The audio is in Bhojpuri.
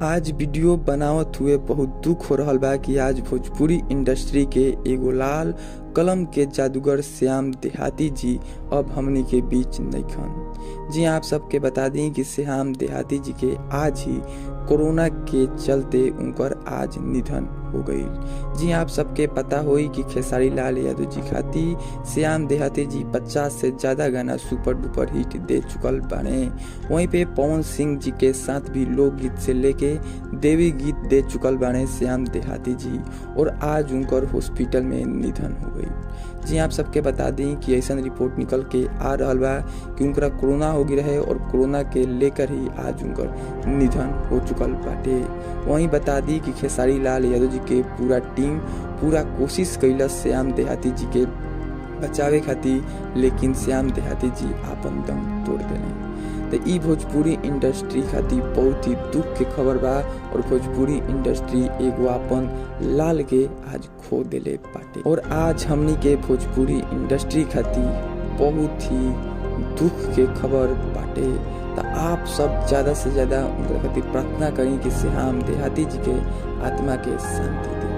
आज वीडियो बनावत हुए बहुत दुख हो रहल बा कि आज भोजपुरी इंडस्ट्री के एगो लाल कलम के जादूगर श्याम देहाती जी अब हमनी के बीच नइखन। जी आप सबके बता दी कि श्याम देहाती जी के आज ही कोरोना के चलते उनकर आज निधन हो गई। जी आप सबके पता होई कि खेसारी लाल यादव जी खातिर श्याम देहाती जी 50 से ज्यादा गाना सुपर डुपर हिट दे चुकल बाने। वहीं पे पवन सिंह जी के साथ भी लोकगीत से लेके देवी गीत दे चुकल बाने श्याम देहाती जी, और आज उनकर हॉस्पिटल में निधन हो गई। जी आप सबके बता दी कि ऐसा रिपोर्ट निकल के आ रहा बा कि उनका कोरोना हो गई रहे और कोरोना के लेकर ही आज उनकर निधन हो चुकल बाटे। वहीं बता दी कि खेसारी लाल यादव जी के पूरा टीम पूरा कोशिश कैलस श्याम देहाती जी के बचावे खातिर, लेकिन श्याम देहाती जी आपन दम तोड़ देले। तो ई भोजपुरी इंडस्ट्री खातिर बहुत ही दुख के खबर बा, और भोजपुरी इंडस्ट्री एगो आपन लाल के आज खो देले बाटे। और आज हमनी के भोजपुरी इंडस्ट्री खातिर बहुत ही दुख के खबर बाटे। तो आप सब ज्यादा से ज्यादा उनके खातिर प्रार्थना करें कि श्याम देहाती जी के आत्मा के शांति दे।